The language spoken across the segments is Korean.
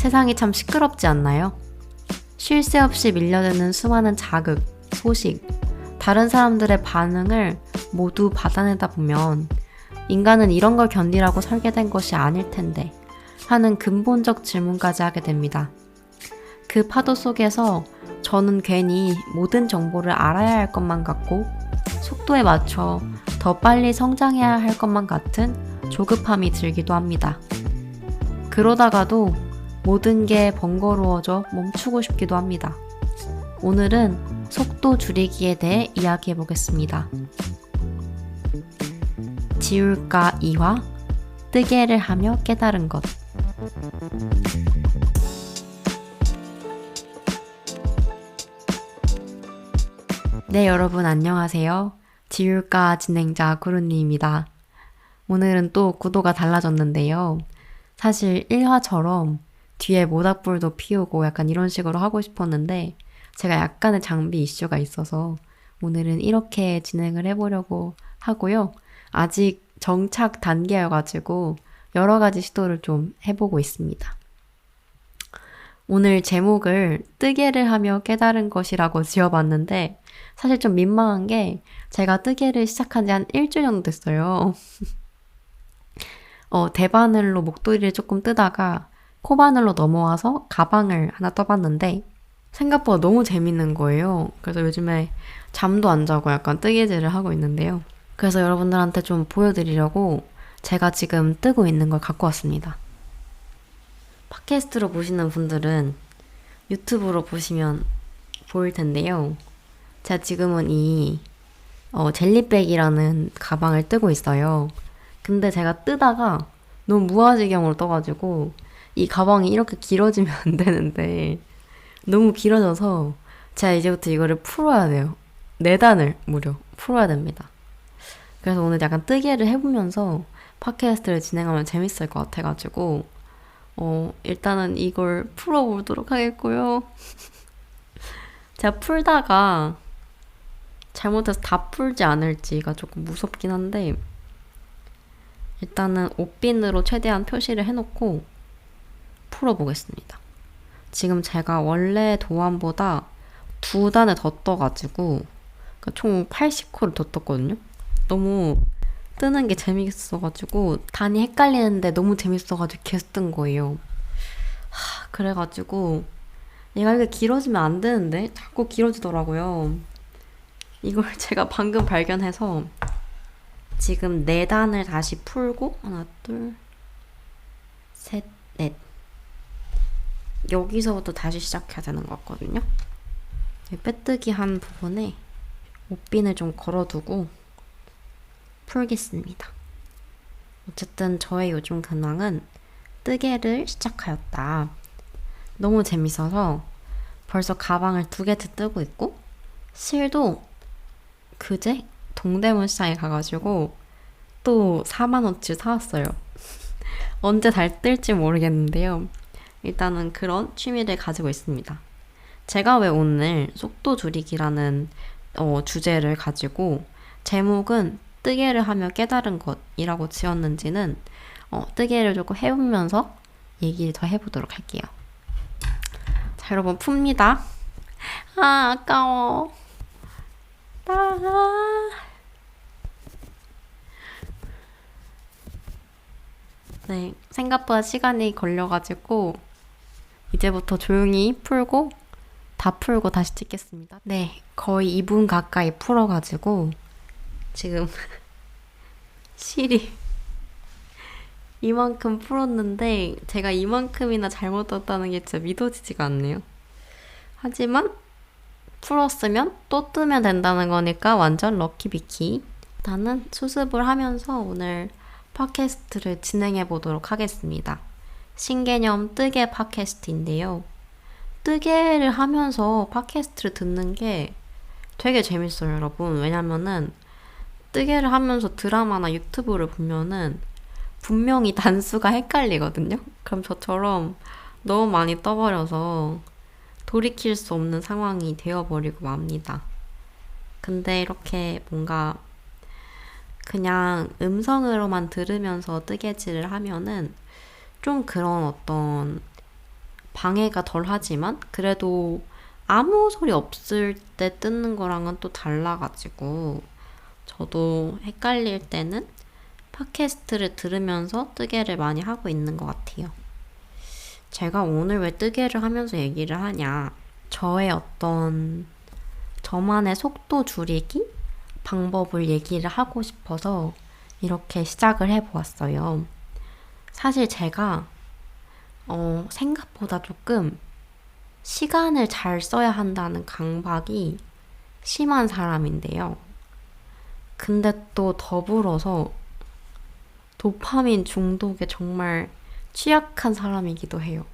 세상이 참 시끄럽지 않나요? 쉴 새 없이 밀려드는 수많은 자극, 소식, 다른 사람들의 반응을 모두 받아내다 보면 인간은 이런 걸 견디라고 설계된 것이 아닐 텐데 하는 근본적 질문까지 하게 됩니다. 그 파도 속에서 저는 괜히 모든 정보를 알아야 할 것만 같고 속도에 맞춰 더 빨리 성장해야 할 것만 같은 조급함이 들기도 합니다. 그러다가도 모든 게 번거로워져 멈추고 싶기도 합니다. 오늘은 속도 줄이기에 대해 이야기해 보겠습니다. 지울가 2화 뜨개를 하며 깨달은 것. 네, 여러분 안녕하세요. 지울가 진행자 구루니입니다. 오늘은 또 구도가 달라졌는데요. 사실 1화처럼 뒤에 모닥불도 피우고 약간 이런 식으로 하고 싶었는데 제가 약간의 장비 이슈가 있어서 오늘은 이렇게 진행을 해보려고 하고요. 아직 정착 단계여가지고 여러 가지 시도를 좀 해보고 있습니다. 오늘 제목을 뜨개를 하며 깨달은 것이라고 지어봤는데 사실 좀 민망한 게 제가 뜨개를 시작한 지 한 일주일 정도 됐어요. 대바늘로 목도리를 조금 뜨다가 코바늘로 넘어와서 가방을 하나 떠봤는데 생각보다 너무 재밌는 거예요. 그래서 요즘에 잠도 안 자고 약간 뜨개질을 하고 있는데요. 그래서 여러분들한테 좀 보여드리려고 제가 지금 뜨고 있는 걸 갖고 왔습니다. 팟캐스트로 보시는 분들은 유튜브로 보시면 보일 텐데요. 제가 지금은 이 젤리백이라는 가방을 뜨고 있어요. 근데 제가 뜨다가 너무 무아지경으로 떠가지고 이 가방이 이렇게 길어지면 안 되는데 너무 길어져서 제가 이제부터 이거를 풀어야 돼요. 4단을 무려 풀어야 됩니다. 그래서 오늘 약간 뜨개를 해보면서 팟캐스트를 진행하면 재밌을 것 같아가지고 일단은 이걸 풀어보도록 하겠고요. 제가 풀다가 잘못해서 다 풀지 않을지가 조금 무섭긴 한데 일단은 옷핀으로 최대한 표시를 해놓고 풀어보겠습니다. 지금 제가 원래 도안보다 2단을 더 떠가지고 총 80코를 더 떴거든요. 너무 뜨는 게 재밌어가지고 단이 헷갈리는데 너무 재밌어가지고 계속 뜬 거예요. 그래가지고 얘가 이렇게 길어지면 안 되는데 자꾸 길어지더라고요. 이걸 제가 방금 발견해서 지금 4단을 다시 풀고 하나, 둘, 셋, 넷 여기서부터 다시 시작해야 되는 것 같거든요. 빼뜨기 한 부분에 옷핀을 좀 걸어두고 풀겠습니다. 어쨌든 저의 요즘 근황은 뜨개를 시작하였다. 너무 재밌어서 벌써 가방을 2개째 뜨고 있고 실도 그제 동대문 시장에 가가지고 또 4만원치 사왔어요. 언제 달 뜰지 모르겠는데요. 일단은 그런 취미를 가지고 있습니다. 제가 왜 오늘 속도 줄이기라는 주제를 가지고 제목은 뜨개를 하며 깨달은 것이라고 지었는지는 뜨개를 조금 해보면서 얘기를 더 해보도록 할게요. 자, 여러분 풉니다. 아까워. 네, 생각보다 시간이 걸려가지고 이제부터 조용히 풀고 다 풀고 다시 찍겠습니다. 네, 거의 2분 가까이 풀어가지고 지금 실이 이만큼 풀었는데 제가 이만큼이나 잘못 떴다는 게 진짜 믿어지지가 않네요. 하지만 풀었으면 또 뜨면 된다는 거니까 완전 럭키비키. 일단은 수습을 하면서 오늘 팟캐스트를 진행해 보도록 하겠습니다. 신개념 뜨개 팟캐스트인데요. 뜨개를 하면서 팟캐스트를 듣는 게 되게 재밌어요, 여러분. 왜냐면은 뜨개를 하면서 드라마나 유튜브를 보면은 분명히 단수가 헷갈리거든요. 그럼 저처럼 너무 많이 떠버려서 돌이킬 수 없는 상황이 되어버리고 맙니다. 근데 이렇게 뭔가 그냥 음성으로만 들으면서 뜨개질을 하면은 좀 그런 어떤 방해가 덜 하지만 그래도 아무 소리 없을 때 뜨는 거랑은 또 달라가지고 저도 헷갈릴 때는 팟캐스트를 들으면서 뜨개를 많이 하고 있는 것 같아요. 제가 오늘 왜 뜨개를 하면서 얘기를 하냐. 저의 어떤 저만의 속도 줄이기 방법을 얘기를 하고 싶어서 이렇게 시작을 해보았어요. 사실 제가 생각보다 조금 시간을 잘 써야 한다는 강박이 심한 사람인데요. 근데 또 더불어서 도파민 중독에 정말 취약한 사람이기도 해요.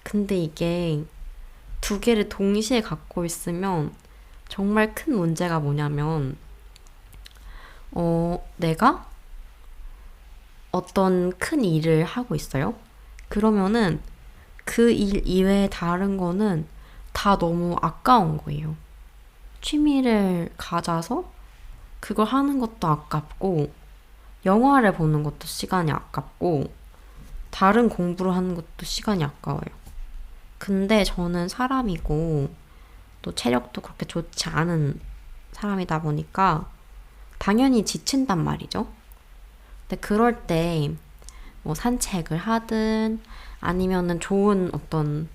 근데 이게 두 개를 동시에 갖고 있으면 정말 큰 문제가 뭐냐면, 내가 어떤 큰 일을 하고 있어요. 그러면은 그 일 이외에 다른 거는 다 너무 아까운 거예요. 취미를 가져서 그걸 하는 것도 아깝고, 영화를 보는 것도 시간이 아깝고, 다른 공부를 하는 것도 시간이 아까워요. 근데 저는 사람이고, 또 체력도 그렇게 좋지 않은 사람이다 보니까, 당연히 지친단 말이죠. 근데 그럴 때, 뭐 산책을 하든, 아니면은 좋은 어떤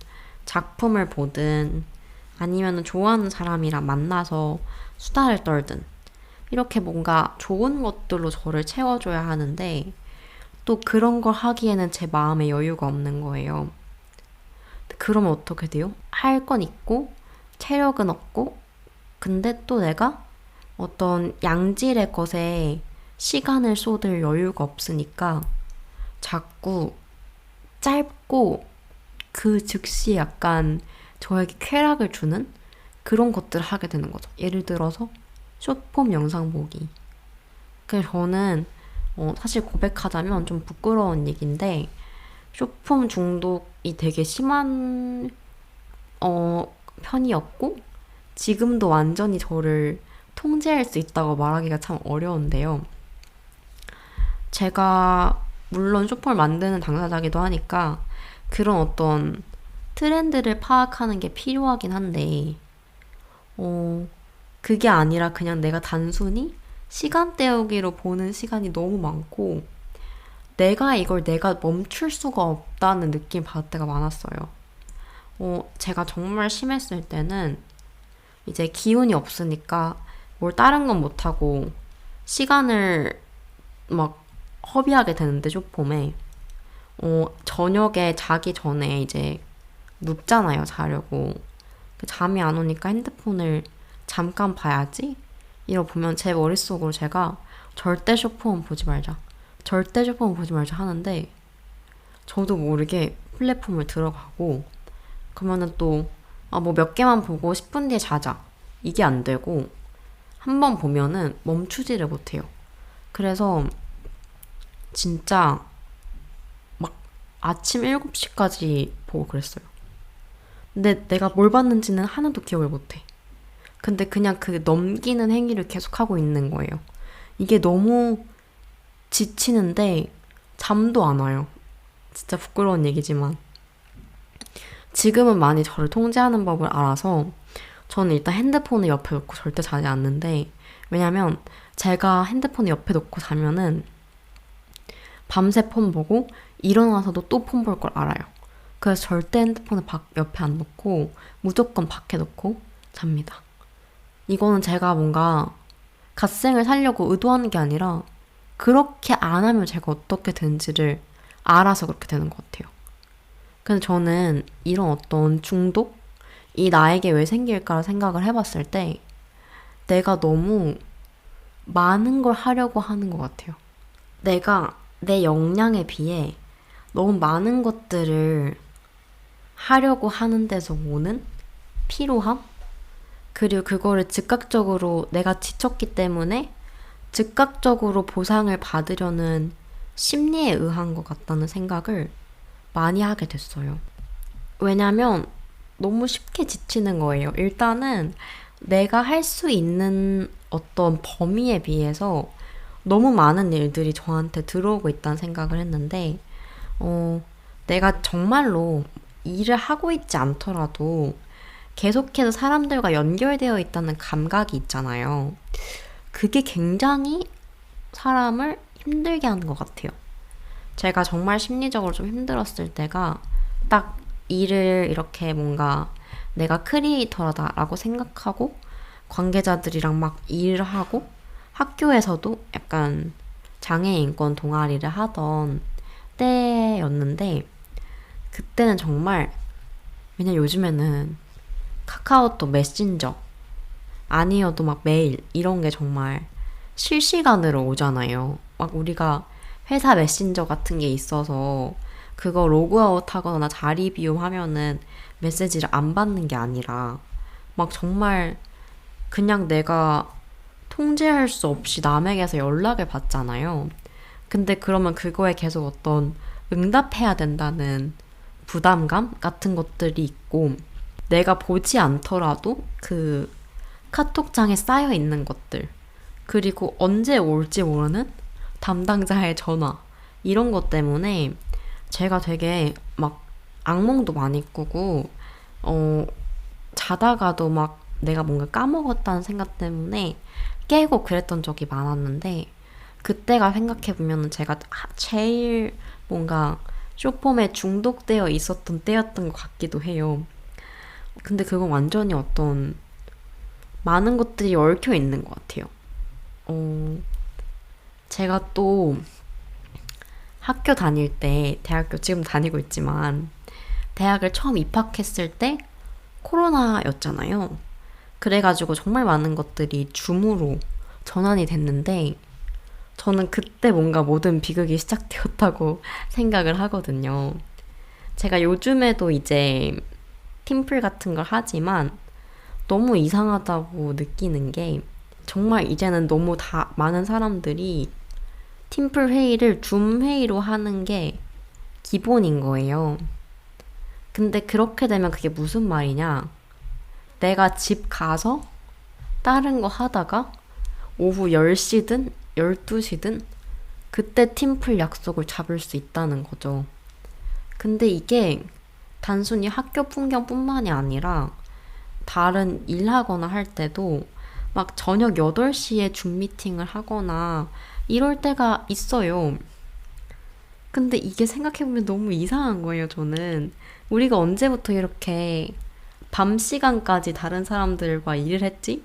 작품을 보든, 아니면은 좋아하는 사람이랑 만나서 수다를 떨든, 이렇게 뭔가 좋은 것들로 저를 채워줘야 하는데, 또 그런 걸 하기에는 제 마음에 여유가 없는 거예요. 그러면 어떻게 돼요? 할 건 있고, 체력은 없고, 근데 또 내가 어떤 양질의 것에 시간을 쏟을 여유가 없으니까 자꾸 짧고 그 즉시 약간 저에게 쾌락을 주는 그런 것들을 하게 되는 거죠. 예를 들어서 숏폼 영상 보기. 그래서 저는 사실 고백하자면 좀 부끄러운 얘기인데 숏폼 중독이 되게 심한 편이었고 지금도 완전히 저를 통제할 수 있다고 말하기가 참 어려운데요. 제가 물론 숏폼을 만드는 당사자기도 하니까 그런 어떤 트렌드를 파악하는 게 필요하긴 한데 그게 아니라 그냥 내가 단순히 시간 때우기로 보는 시간이 너무 많고 내가 멈출 수가 없다는 느낌 받을 때가 많았어요. 제가 정말 심했을 때는 이제 기운이 없으니까 뭘 다른 건 못하고 시간을 막 허비하게 되는데 쇼폼에 저녁에 자기 전에 이제 눕잖아요, 자려고. 잠이 안 오니까 핸드폰을 잠깐 봐야지 이러고 보면 제 머릿속으로 제가 절대 쇼폼 보지 말자, 절대 쇼폼 보지 말자 하는데 저도 모르게 플랫폼을 들어가고 그러면은 또 뭐 몇 개만 보고 10분 뒤에 자자 이게 안 되고 한 번 보면은 멈추지를 못해요. 그래서 진짜 막 아침 7시까지 보고 그랬어요. 근데 내가 뭘 봤는지는 하나도 기억을 못해. 근데 그냥 그 넘기는 행위를 계속하고 있는 거예요. 이게 너무 지치는데 잠도 안 와요. 진짜 부끄러운 얘기지만. 지금은 많이 저를 통제하는 법을 알아서 저는 일단 핸드폰을 옆에 놓고 절대 자지 않는데 왜냐면 제가 핸드폰을 옆에 놓고 자면은 밤새 폰 보고 일어나서도 또 폰 볼 걸 알아요. 그래서 절대 핸드폰을 옆에 안 놓고 무조건 밖에 놓고 잡니다. 이거는 제가 뭔가 갓생을 살려고 의도하는 게 아니라 그렇게 안 하면 제가 어떻게 되는지를 알아서 그렇게 되는 것 같아요. 근데 저는 이런 어떤 중독이 나에게 왜 생길까 생각을 해봤을 때 내가 너무 많은 걸 하려고 하는 것 같아요. 내가 내 역량에 비해 너무 많은 것들을 하려고 하는 데서 오는 피로함? 그리고 그거를 즉각적으로 내가 지쳤기 때문에 즉각적으로 보상을 받으려는 심리에 의한 것 같다는 생각을 많이 하게 됐어요. 왜냐면 너무 쉽게 지치는 거예요. 일단은 내가 할 수 있는 어떤 범위에 비해서 너무 많은 일들이 저한테 들어오고 있다는 생각을 했는데 내가 정말로 일을 하고 있지 않더라도 계속해서 사람들과 연결되어 있다는 감각이 있잖아요. 그게 굉장히 사람을 힘들게 하는 것 같아요. 제가 정말 심리적으로 좀 힘들었을 때가 딱 일을 이렇게 뭔가 내가 크리에이터다라고 생각하고 관계자들이랑 막 일을 하고 학교에서도 약간 장애인권 동아리를 하던 때였는데 그때는 정말 왜냐 요즘에는 카카오톡 메신저 아니어도 막 메일 이런 게 정말 실시간으로 오잖아요. 막 우리가 회사 메신저 같은 게 있어서 그거 로그아웃 하거나 자리 비움하면은 메시지를 안 받는 게 아니라 막 정말 그냥 내가 통제할 수 없이 남에게서 연락을 받잖아요. 근데 그러면 그거에 계속 어떤 응답해야 된다는 부담감 같은 것들이 있고 내가 보지 않더라도 그 카톡장에 쌓여 있는 것들 그리고 언제 올지 모르는 담당자의 전화 이런 것 때문에 제가 되게 막 악몽도 많이 꾸고 어 자다가도 막 내가 뭔가 까먹었다는 생각 때문에 깨고 그랬던 적이 많았는데 그때가 생각해보면 제가 제일 뭔가 쇼폼에 중독되어 있었던 때였던 것 같기도 해요. 근데 그건 완전히 어떤 많은 것들이 얽혀 있는 것 같아요. 어, 제가 또 학교 다닐 때, 대학교 지금 다니고 있지만, 대학을 처음 입학했을 때 코로나였잖아요. 그래가지고 정말 많은 것들이 줌으로 전환이 됐는데, 저는 그때 뭔가 모든 비극이 시작되었다고 생각을 하거든요. 제가 요즘에도 이제 팀플 같은 걸 하지만 너무 이상하다고 느끼는 게 정말 이제는 너무 다 많은 사람들이 팀플 회의를 줌 회의로 하는 게 기본인 거예요. 근데 그렇게 되면 그게 무슨 말이냐? 내가 집 가서 다른 거 하다가 오후 10시든 12시든 그때 팀플 약속을 잡을 수 있다는 거죠. 근데 이게 단순히 학교 풍경뿐만이 아니라 다른 일하거나 할 때도 막 저녁 8시에 줌 미팅을 하거나 이럴 때가 있어요. 근데 이게 생각해보면 너무 이상한 거예요, 저는. 우리가 언제부터 이렇게 밤 시간까지 다른 사람들과 일을 했지?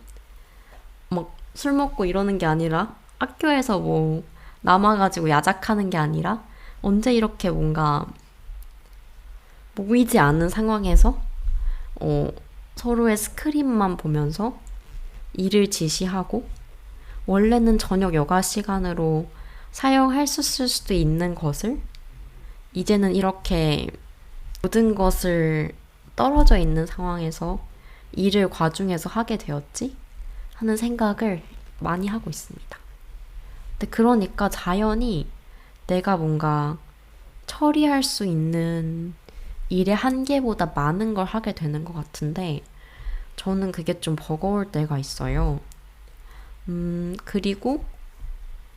막 술 먹고 이러는 게 아니라 학교에서 뭐 남아가지고 야작하는 게 아니라 언제 이렇게 뭔가 모이지 않은 상황에서 어, 서로의 스크린만 보면서 일을 지시하고 원래는 저녁 여가 시간으로 사용할 수도 있는 것을 이제는 이렇게 모든 것을 떨어져 있는 상황에서 일을 과중해서 하게 되었지? 하는 생각을 많이 하고 있습니다. 근데 그러니까 자연히 내가 뭔가 처리할 수 있는 일의 한계보다 많은 걸 하게 되는 것 같은데 저는 그게 좀 버거울 때가 있어요. 그리고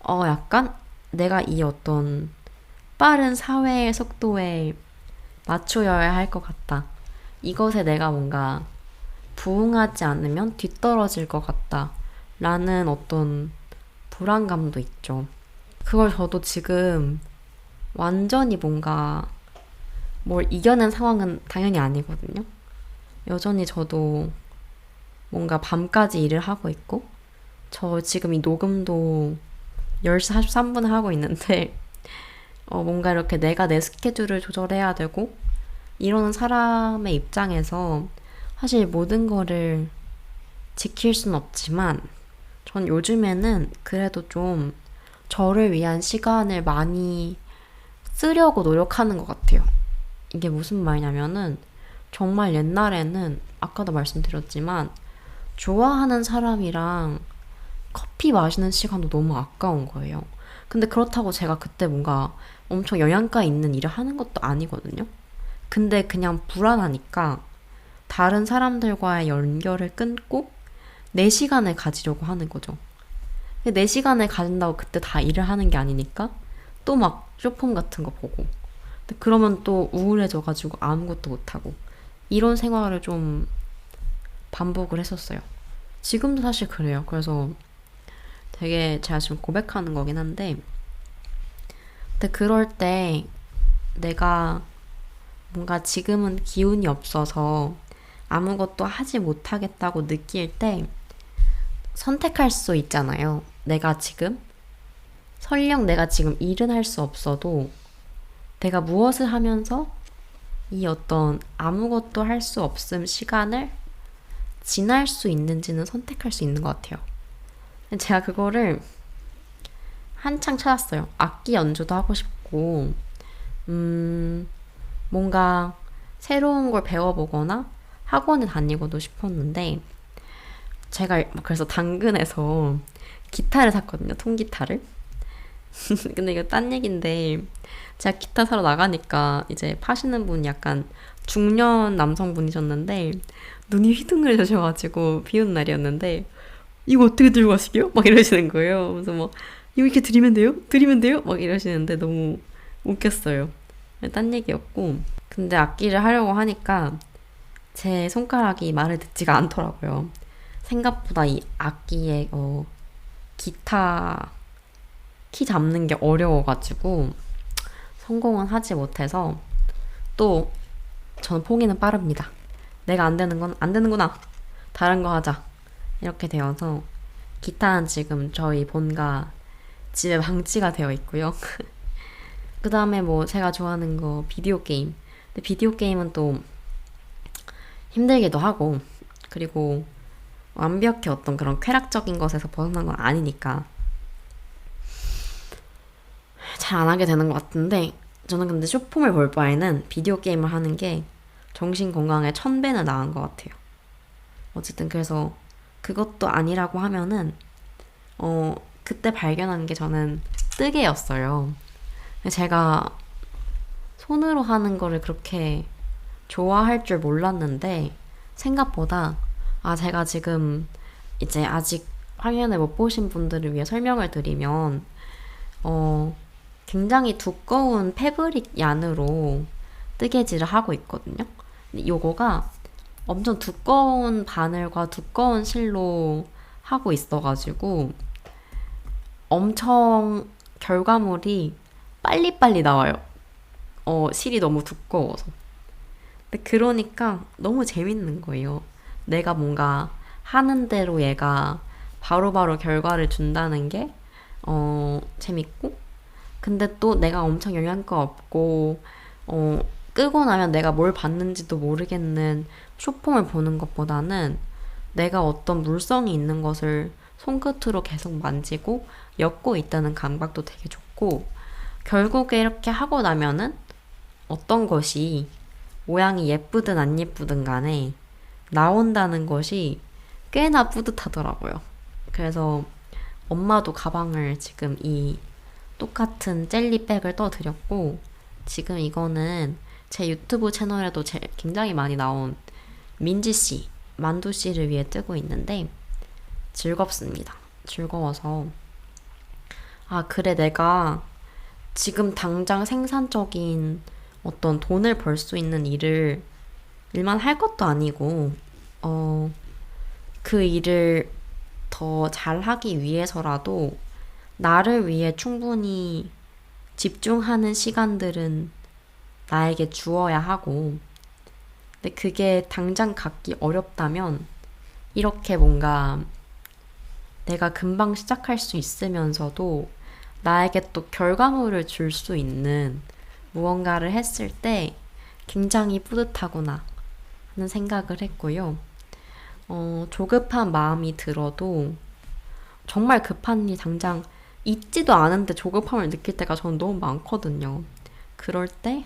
약간 내가 이 어떤 빠른 사회의 속도에 맞춰야 할 것 같다. 이것에 내가 뭔가 부응하지 않으면 뒤떨어질 것 같다. 라는 어떤 불안감도 있죠. 그걸 저도 지금 완전히 뭔가 뭘 이겨낸 상황은 당연히 아니거든요. 여전히 저도 뭔가 밤까지 일을 하고 있고, 저 지금 이 녹음도 10시 43분에 하고 있는데, 뭔가 이렇게 내가 내 스케줄을 조절해야 되고, 이러는 사람의 입장에서 사실 모든 거를 지킬 순 없지만, 전 요즘에는 그래도 좀 저를 위한 시간을 많이 쓰려고 노력하는 것 같아요. 이게 무슨 말이냐면은, 정말 옛날에는, 아까도 말씀드렸지만, 좋아하는 사람이랑 커피 마시는 시간도 너무 아까운 거예요. 근데 그렇다고 제가 그때 뭔가 엄청 영양가 있는 일을 하는 것도 아니거든요. 근데 그냥 불안하니까 다른 사람들과의 연결을 끊고 내 시간을 가지려고 하는 거죠. 근데 내 시간을 가진다고 그때 다 일을 하는 게 아니니까 또 막 쇼폼 같은 거 보고. 근데 그러면 또 우울해져가지고 아무것도 못하고 이런 생활을 좀 반복을 했었어요. 지금도 사실 그래요. 그래서 되게 제가 지금 고백하는 거긴 한데, 근데 그럴 때 내가 뭔가 지금은 기운이 없어서 아무것도 하지 못하겠다고 느낄 때 선택할 수 있잖아요. 설령 내가 지금 일은 할 수 없어도 내가 무엇을 하면서 이 어떤 아무것도 할 수 없음 시간을 지날 수 있는지는 선택할 수 있는 것 같아요. 제가 그거를 한창 찾았어요. 악기 연주도 하고 싶고, 뭔가 새로운 걸 배워보거나 학원에 다니고도 싶었는데, 제가 그래서 당근에서 기타를 샀거든요. 통기타를. 근데 이거 딴 얘긴데, 제가 기타 사러 나가니까 이제 파시는 분이 약간 중년 남성분이셨는데, 눈이 휘둥그레져가지고 비 오는 날이었는데, 이거 어떻게 들고 가시게요? 막 이러시는 거예요. 그래서 뭐, 이거 이렇게 드리면 돼요? 드리면 돼요? 막 이러시는데 너무 웃겼어요. 딴 얘기였고. 근데 악기를 하려고 하니까 제 손가락이 말을 듣지가 않더라고요. 생각보다 이 악기의 기타 키 잡는 게 어려워가지고 성공은 하지 못해서 또 저는 포기는 빠릅니다. 내가 안 되는 건 안 되는구나. 다른 거 하자. 이렇게 되어서 기타는 지금 저희 본가 집에 방치가 되어 있고요. 그 다음에 뭐 제가 좋아하는 거 비디오 게임. 근데 비디오 게임은 또 힘들기도 하고 그리고 완벽히 어떤 그런 쾌락적인 것에서 벗어난 건 아니니까 잘 안 하게 되는 것 같은데 저는 근데 쇼폼을 볼 바에는 비디오 게임을 하는 게 정신 건강에 1000배는 나은 것 같아요. 어쨌든 그래서 그것도 아니라고 하면은 그때 발견한 게 저는 뜨개였어요. 제가 손으로 하는 거를 그렇게 좋아할 줄 몰랐는데 생각보다 제가 지금 이제 아직 화면을 못 보신 분들을 위해 설명을 드리면 굉장히 두꺼운 패브릭 얀으로 뜨개질을 하고 있거든요. 근데 요거가 엄청 두꺼운 바늘과 두꺼운 실로 하고 있어가지고 엄청 결과물이 빨리빨리 나와요. 실이 너무 두꺼워서. 근데 그러니까 너무 재밌는 거예요. 내가 뭔가 하는 대로 얘가 바로바로 결과를 준다는 게 재밌고 근데 또 내가 엄청 영양가 없고 끄고 나면 내가 뭘 봤는지도 모르겠는 쇼폼을 보는 것보다는 내가 어떤 물성이 있는 것을 손끝으로 계속 만지고 엮고 있다는 감각도 되게 좋고 결국에 이렇게 하고 나면은 어떤 것이 모양이 예쁘든 안 예쁘든 간에 나온다는 것이 꽤나 뿌듯하더라고요. 그래서 엄마도 가방을 지금 이 똑같은 젤리백을 떠드렸고 지금 이거는 제 유튜브 채널에도 굉장히 많이 나온 민지씨, 만두씨를 위해 뜨고 있는데 즐겁습니다. 즐거워서 그래 내가 지금 당장 생산적인 어떤 돈을 벌 수 있는 일만 할 것도 아니고 그 일을 더 잘하기 위해서라도 나를 위해 충분히 집중하는 시간들은 나에게 주어야 하고 근데 그게 당장 갖기 어렵다면 이렇게 뭔가 내가 금방 시작할 수 있으면서도 나에게 또 결과물을 줄 수 있는 무언가를 했을 때 굉장히 뿌듯하구나 하는 생각을 했고요. 조급한 마음이 들어도 정말 급한 일이 당장 있지도 않은데 조급함을 느낄 때가 저는 너무 많거든요. 그럴 때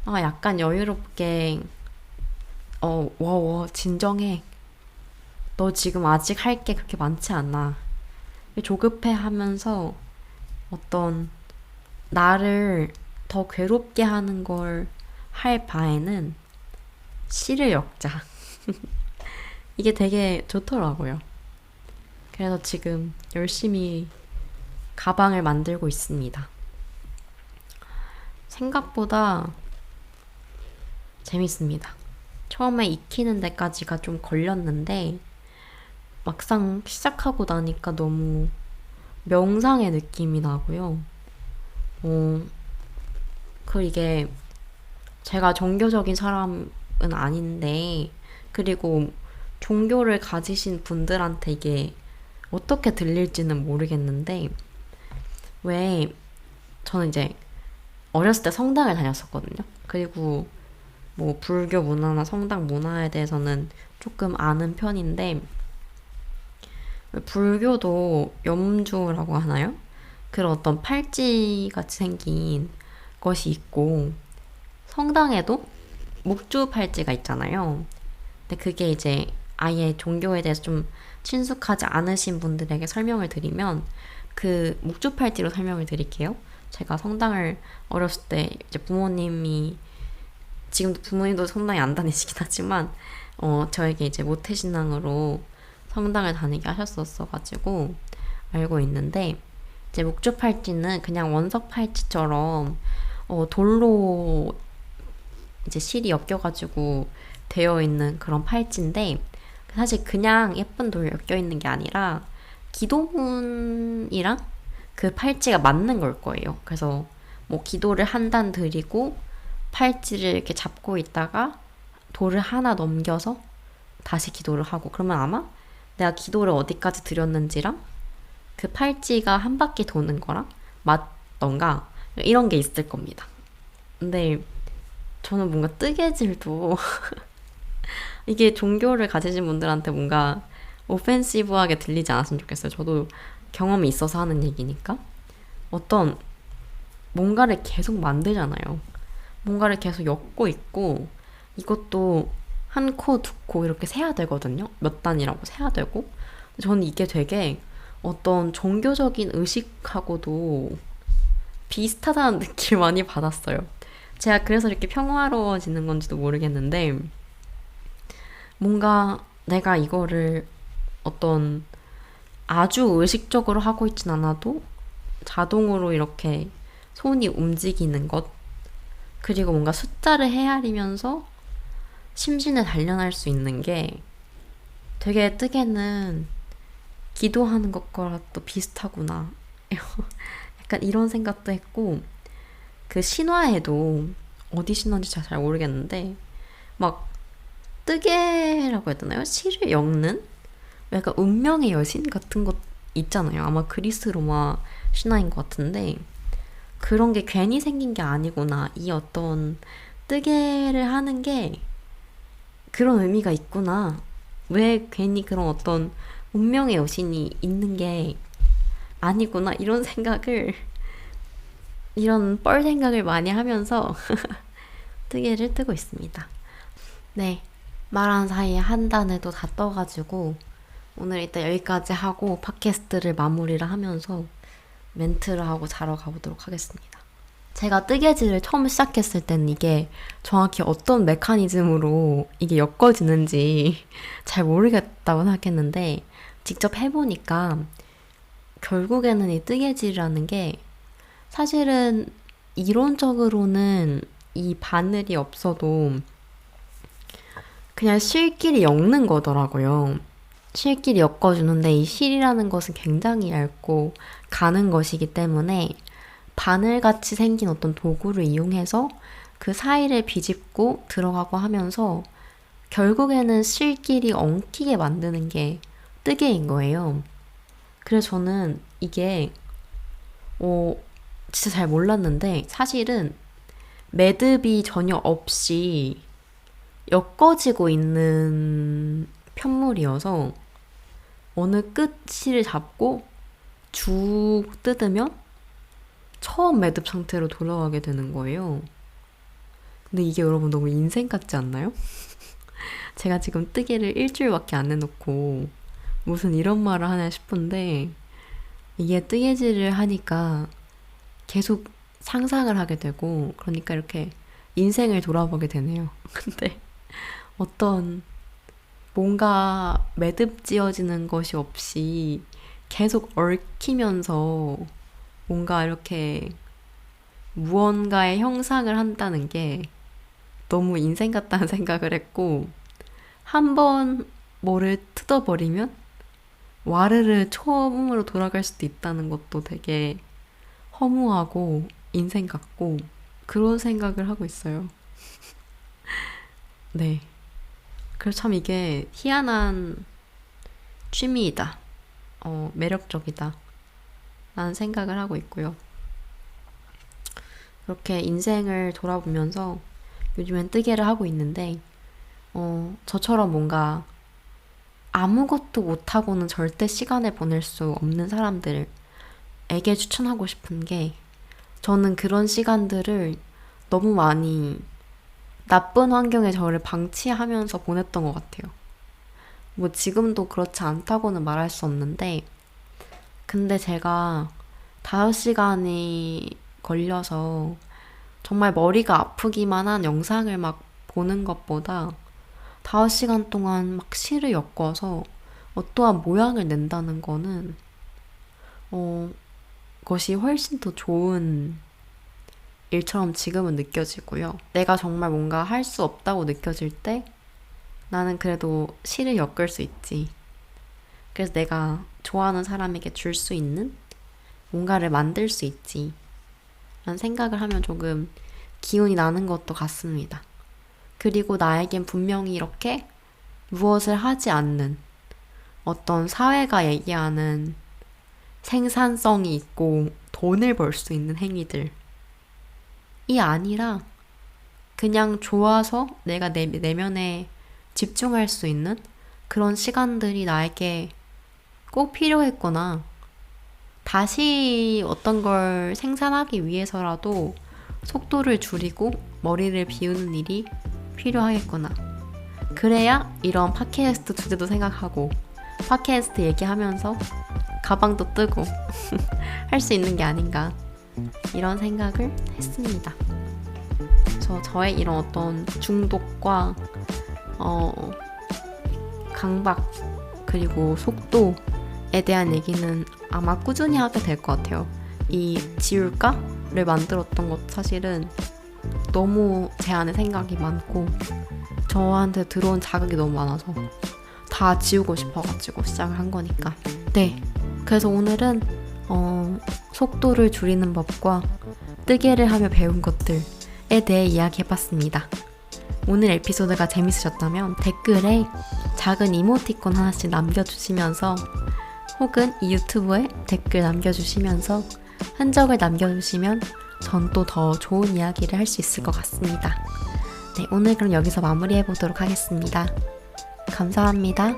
약간 여유롭게 진정해. 너 지금 아직 할 게 그렇게 많지 않아. 조급해 하면서 어떤 나를 더 괴롭게 하는 걸 할 바에는 씨를 엮자. 이게 되게 좋더라고요. 그래서 지금 열심히 가방을 만들고 있습니다. 생각보다 재밌습니다. 처음에 익히는 데까지가 좀 걸렸는데 막상 시작하고 나니까 너무 명상의 느낌이 나고요. 그 이게 제가 종교적인 사람은 아닌데, 그리고 종교를 가지신 분들한테 이게 어떻게 들릴지는 모르겠는데, 왜 저는 이제 어렸을 때 성당을 다녔었거든요. 그리고 뭐 불교 문화나 성당 문화에 대해서는 조금 아는 편인데, 불교도 염주라고 하나요? 그런 어떤 팔찌 같이 생긴 것이 있고, 성당에도 목주 팔찌가 있잖아요. 근데 그게 이제 아예 종교에 대해서 좀 친숙하지 않으신 분들에게 설명을 드리면, 그 목주 팔찌로 설명을 드릴게요. 제가 성당을 어렸을 때 이제 부모님이, 지금도 부모님도 성당에 안 다니시긴 하지만 저에게 이제 모태신앙으로 성당을 다니게 하셨었어가지고 알고 있는데, 이제 목주 팔찌는 그냥 원석 팔찌처럼 돌로 이제 실이 엮여가지고 되어 있는 그런 팔찌인데, 사실 그냥 예쁜 돌 엮여 있는 게 아니라 기도문이랑 그 팔찌가 맞는 걸 거예요. 그래서 뭐 기도를 한 단 드리고 팔찌를 이렇게 잡고 있다가 돌을 하나 넘겨서 다시 기도를 하고, 그러면 아마 내가 기도를 어디까지 드렸는지랑 그 팔찌가 한 바퀴 도는 거랑 맞던가 이런 게 있을 겁니다. 근데 저는 뭔가 뜨개질도 이게 종교를 가지신 분들한테 뭔가 오펜시브하게 들리지 않았으면 좋겠어요. 저도 경험이 있어서 하는 얘기니까. 어떤 뭔가를 계속 만들잖아요. 뭔가를 계속 엮고 있고, 이것도 한 코, 두 코 이렇게 세야 되거든요. 몇 단이라고 세야 되고. 저는 이게 되게 어떤 종교적인 의식하고도 비슷하다는 느낌을 많이 받았어요. 제가 그래서 이렇게 평화로워지는 건지도 모르겠는데, 뭔가 내가 이거를 어떤 아주 의식적으로 하고 있진 않아도 자동으로 이렇게 손이 움직이는 것, 그리고 뭔가 숫자를 헤아리면서 심신을 단련할 수 있는 게 되게 뜨개는 기도하는 것과 또 비슷하구나. 약간 이런 생각도 했고, 그 신화에도, 어디 신화인지 잘 모르겠는데, 막 뜨개라고 해야 되나요? 실을 엮는? 약간 운명의 여신 같은 것 있잖아요. 아마 그리스 로마 신화인 것 같은데, 그런 게 괜히 생긴 게 아니구나. 이 어떤 뜨개를 하는 게 그런 의미가 있구나. 왜 괜히 그런 어떤 운명의 여신이 있는 게 아니구나. 이런 뻘 생각을 많이 하면서 뜨개를 뜨고 있습니다. 네. 말한 사이에 한 단에도 다 떠가지고 오늘 일단 여기까지 하고 팟캐스트를 마무리를 하면서 멘트를 하고 자러 가보도록 하겠습니다. 제가 뜨개질을 처음 시작했을 때는 이게 정확히 어떤 메커니즘으로 이게 엮어지는지 잘 모르겠다고 생각했는데, 직접 해보니까 결국에는 이 뜨개질이라는 게 사실은 이론적으로는 이 바늘이 없어도 그냥 실끼리 엮는 거더라고요. 실끼리 엮어주는데 이 실이라는 것은 굉장히 얇고 가는 것이기 때문에 바늘같이 생긴 어떤 도구를 이용해서 그 사이를 비집고 들어가고 하면서 결국에는 실끼리 엉키게 만드는 게 뜨개인 거예요. 그래서 저는 이게 진짜 잘 몰랐는데 사실은 매듭이 전혀 없이 엮어지고 있는 편물이어서 어느 끝 실을 잡고 쭉 뜯으면 처음 매듭 상태로 돌아가게 되는 거예요. 근데 이게 여러분 너무 인생 같지 않나요? 제가 지금 뜨개를 일주일밖에 안 해놓고 무슨 이런 말을 하나 싶은데, 이게 뜨개질을 하니까 계속 상상을 하게 되고, 그러니까 이렇게 인생을 돌아보게 되네요. 근데 어떤 뭔가 매듭 지어지는 것이 없이 계속 얽히면서 뭔가 이렇게 무언가의 형상을 한다는 게 너무 인생 같다는 생각을 했고, 한 번 뭐를 뜯어버리면 와르르 처음으로 돌아갈 수도 있다는 것도 되게 허무하고 인생 같고 그런 생각을 하고 있어요. 네. 그래서 참 이게 희한한 취미이다. 매력적이다. 라는 생각을 하고 있고요. 그렇게 인생을 돌아보면서 요즘엔 뜨개를 하고 있는데, 저처럼 뭔가 아무것도 못하고는 절대 시간을 보낼 수 없는 사람들에게 추천하고 싶은 게, 저는 그런 시간들을 너무 많이 나쁜 환경에 저를 방치하면서 보냈던 것 같아요. 뭐 지금도 그렇지 않다고는 말할 수 없는데, 근데 제가 5시간이 걸려서 정말 머리가 아프기만 한 영상을 막 보는 것보다 5시간 동안 막 실을 엮어서 어떠한 모양을 낸다는 거는 것이 훨씬 더 좋은 일처럼 지금은 느껴지고요. 내가 정말 뭔가 할 수 없다고 느껴질 때 나는 그래도 실을 엮을 수 있지. 그래서 내가 좋아하는 사람에게 줄 수 있는 뭔가를 만들 수 있지. 라는 생각을 하면 조금 기운이 나는 것도 같습니다. 그리고 나에겐 분명히 이렇게 무엇을 하지 않는 어떤 사회가 얘기하는 생산성이 있고 돈을 벌 수 있는 행위들이 아니라 그냥 좋아서 내가 내면에 집중할 수 있는 그런 시간들이 나에게 꼭 필요했구나. 다시 어떤 걸 생산하기 위해서라도 속도를 줄이고 머리를 비우는 일이 필요하겠구나. 그래야 이런 팟캐스트 주제도 생각하고 팟캐스트 얘기하면서 가방도 뜨고 할 수 있는 게 아닌가, 이런 생각을 했습니다. 그래서 저의 이런 어떤 중독과 강박 그리고 속도에 대한 얘기는 아마 꾸준히 하게 될 것 같아요. 이 지울까를 만들었던 것 사실은 너무 제 안에 생각이 많고 저한테 들어온 자극이 너무 많아서 다 지우고 싶어가지고 시작을 한 거니까. 네, 그래서 오늘은 속도를 줄이는 법과 뜨개를 하며 배운 것들에 대해 이야기해봤습니다. 오늘 에피소드가 재밌으셨다면 댓글에 작은 이모티콘 하나씩 남겨주시면서 혹은 이 유튜브에 댓글 남겨주시면서 흔적을 남겨주시면 전 또 더 좋은 이야기를 할 수 있을 것 같습니다. 네, 오늘 그럼 여기서 마무리해보도록 하겠습니다. 감사합니다.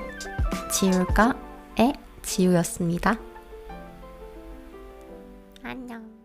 지울까의 지우였습니다. 안녕.